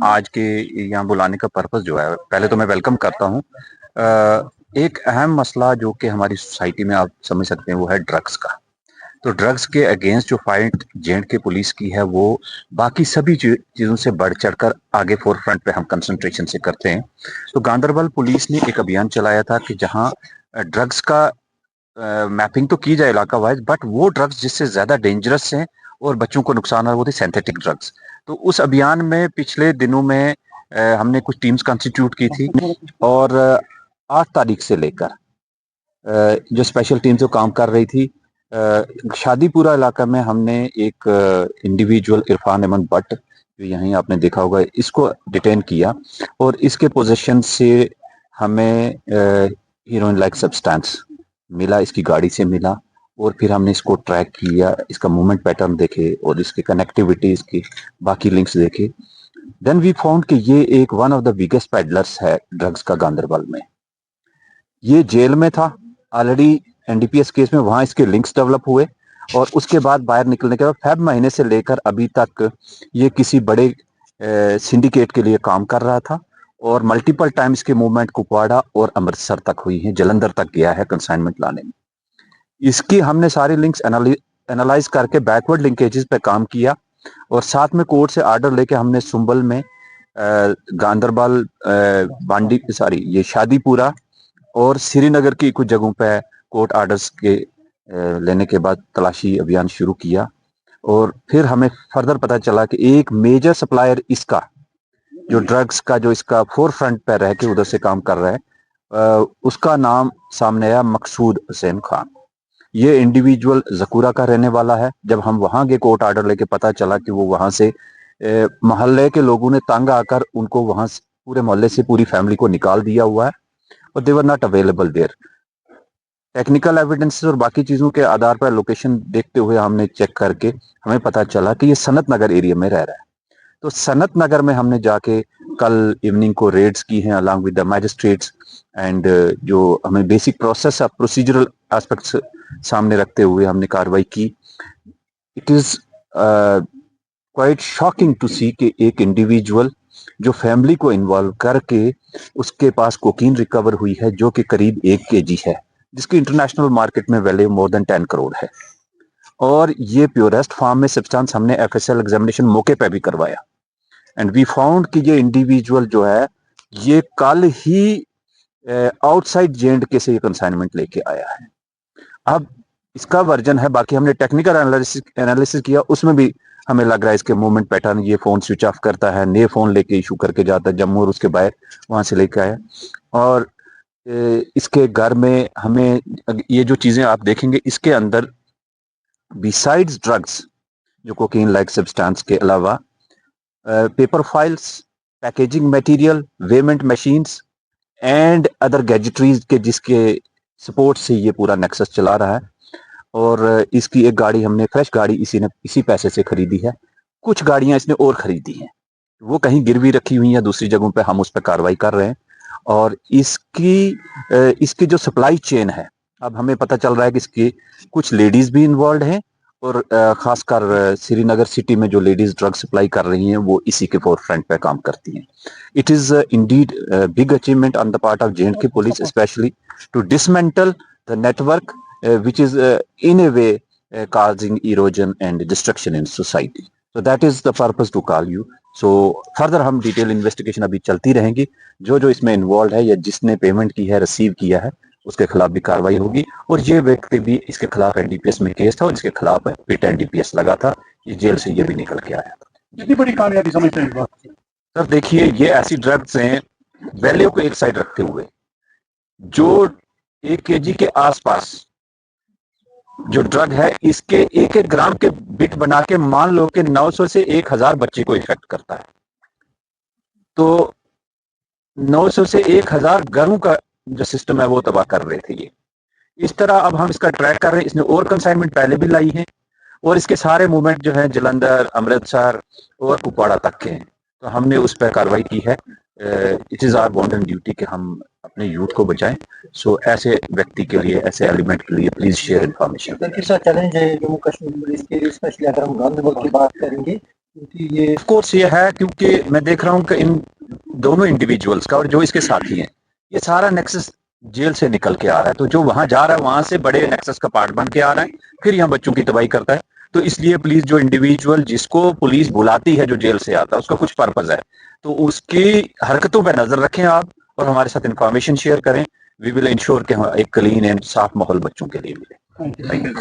आज के यहाँ बुलाने का पर्पस जो है, पहले तो मैं वेलकम करता हूँ। एक अहम मसला जो कि हमारी सोसाइटी में आप समझ सकते हैं वो है ड्रग्स का। तो ड्रग्स के अगेंस्ट जो फाइट जे.एंड.के पुलिस की है वो बाकी सभी चीज़ों से बढ़ चढ़कर आगे फोर फ्रंट पे हम कंसंट्रेशन से करते हैं। तो गांधरबल पुलिस ने एक अभियान चलाया था कि जहाँ ड्रग्स का मैपिंग तो की जाए इलाका वाइज, बट वो ड्रग्स जिससे ज्यादा डेंजरस हैं और बच्चों को नुकसान है वो थे सिंथेटिक ड्रग्स। तो उस अभियान में पिछले दिनों में हमने कुछ टीम्स कंस्टिट्यूट की थी और 8 तारीख से लेकर जो स्पेशल टीम जो काम कर रही थी शादीपुरा इलाका में हमने एक इंडिविजुअल इरफान अहमद भट्ट जो यहीं आपने देखा होगा इसको डिटेन किया और इसके पोजीशन से हमें हीरोइन लाइक सब्सटेंस मिला, इसकी गाड़ी से मिला और फिर हमने इसको ट्रैक किया, इसका मूवमेंट पैटर्न देखे और इसकी कनेक्टिविटी, इसकी बाकी लिंक्स देखे। देन वी फाउंड कि ये एक one of the biggest peddlers है ड्रग्स का गांधरबल में। ये जेल में था ऑलरेडी एनडीपीएस केस में, वहां इसके लिंक्स डेवलप हुए और उसके बाद बाहर निकलने के बाद फेब महीने से लेकर अभी तक ये किसी बड़े सिंडिकेट के लिए काम कर रहा था और मल्टीपल टाइम इसके मूवमेंट कुपवाड़ा और अमृतसर तक हुई है, जलंधर तक गया है कंसाइनमेंट लाने में। इसकी हमने सारी लिंक्स एनालाइज करके बैकवर्ड लिंकेजेस पे काम किया और साथ में कोर्ट से ऑर्डर लेके हमने सुंबल में गांधरबल बांडी ये शादीपुरा और श्रीनगर की कुछ जगहों पे कोर्ट ऑर्डर्स के लेने के बाद तलाशी अभियान शुरू किया और फिर हमें फर्दर पता चला कि एक मेजर सप्लायर इसका जो ड्रग्स का जो इसका फोर फ्रंट पे रह के उधर से काम कर रहा है उसका नाम सामने आया मकसूद हुसैन खान। ये इंडिविजुअल जकूरा का रहने वाला है। जब हम वहां गए कोर्ट ऑर्डर लेके पता चला कि वो वहां से मोहल्ले के लोगों ने तंग आकर उनको वहां से पूरे मोहल्ले से पूरी फैमिली को निकाल दिया हुआ है और they were not available there. Technical evidences और बाकी चीजों के आधार पर लोकेशन देखते हुए हमने चेक करके हमें पता चला कि ये सनत नगर एरिया में रह रहा है। तो सनत नगर में हमने जाके कल इवनिंग को रेड्स की हैं along with the magistrates and जो हमें basic process of procedural aspects सामने रखते हुए हमने कार्रवाई की। It is quite shocking to see कि एक इंडिविजुअल जो फैमिली को इन्वॉल्व करके उसके पास कोकीन रिकवर हुई है जो कि करीब 1 kg है, जिसकी इंटरनेशनल मार्केट में वैल्यू मोर देन 10 करोड़ है। और ये प्योरेस्ट फार्म में सब्सटेंस हमने एफएसएल एग्जामिनेशन मौके पे भी करवाया एंड वी फाउंड कि ये इंडिविजुअल जो है ये कल ही आउटसाइड जे.एंड.के से ये कंसाइनमेंट लेके आया है। अब इसका वर्जन है, बाकी हमने टेक्निकल एनालिसिस किया, उसमें भी हमें लग रहा है इसके मूवमेंट पैटर्न, ये फोन स्विच ऑफ करता है, नए फोन लेके इशू करके जाता है जम्मू और उसके बाहर वहां से लेके आया। और इसके घर में हमें ये जो चीजें आप देखेंगे इसके अंदर बिसाइड्स ड्रग्स जो कोकीन लाइक सब्सटेंस के अलावा paper files, packaging material, weighment machines and other gadgetries के जिसके सपोर्ट से ये पूरा नेक्सस चला रहा है। और इसकी एक गाड़ी हमने फ्रेश गाड़ी इसी पैसे से खरीदी है। कुछ गाड़ियां इसने और खरीदी हैं, वो कहीं गिरवी रखी हुई है दूसरी जगहों पे, हम उस पर कार्रवाई कर रहे हैं। और इसकी जो सप्लाई चेन है, अब हमें पता चल रहा है कि इसकी कुछ लेडीज भी इन्वॉल्व हैं और खासकर श्रीनगर सिटी में जो लेडीज ड्रग सप्लाई कर रही हैं वो इसी के फोर फ्रंट पे काम करती हैं। It is indeed big achievement on the part of J and K police specially to dismantle the network which is in a way causing erosion and destruction in society. So that is the purpose to call you. So further हम detail investigation अभी चलती रहेंगी। जो जो इसमें involve है या जिसने पेमेंट की है, रिसीव किया है, उसके खिलाफ भी कार्रवाई होगी। और ये व्यक्ति भी, इसके खिलाफ एनडीपीएस में केस था और इसके खिलाफ पिट एनडीपीएस लगा था, ये जेल से ये भी निकल के आया था। कितनी बड़ी कामयाबी समझते हैं इस बात से? सर देखिए, ये ऐसी ड्रग्स हैं वैल्यू को एक साइड रखते हुए जो 1 kg के आसपास जो ड्रग है इसके 1-1 ग्राम के बिट बना के मान लो कि 900 से 1000 बच्चे को इफेक्ट करता है। तो 900 से 1000 घरों का जो सिस्टम है वो तबाह कर रहे थे ये। इस तरह अब हम इसका ट्रैक कर रहे हैं। इसने और कंसाइनमेंट पहले भी लाई है और इसके सारे मूवमेंट जो है जलंधर, अमृतसर और कुपवाड़ा तक के हैं। तो हमने उस पर कार्रवाई की है। It is our bond and duty कि हम अपने यूथ को बचाएं। सो ऐसे व्यक्ति के लिए, ऐसे एलिमेंट के लिए प्लीज शेयर इन्फॉर्मेशन। किस चैलेंज है जम्मू कश्मीर पुलिस के, स्पेशली अगर हम गांधरबल की बात करेंगे क्योंकि ये ऑफ कोर्स ये है, क्योंकि मैं देख रहा हूँ कि इन दोनों इंडिविजुअल्स का और जो इसके साथी हैं, ये सारा नेक्सस जेल से निकल के आ रहा है। तो जो वहां जा रहा है वहां से बड़े नेक्सस का पार्ट बन के आ रहा है, फिर यहाँ बच्चों की तबाही करता है। तो इसलिए प्लीज, जो इंडिविजुअल जिसको पुलिस बुलाती है जो जेल से आता है, उसका कुछ पर्पज है, तो उसकी हरकतों पर नजर रखें आप और हमारे साथ इंफॉर्मेशन शेयर करें। वी विल इंश्योर कि एक क्लीन एंड साफ माहौल बच्चों के लिए मिले। Thank you.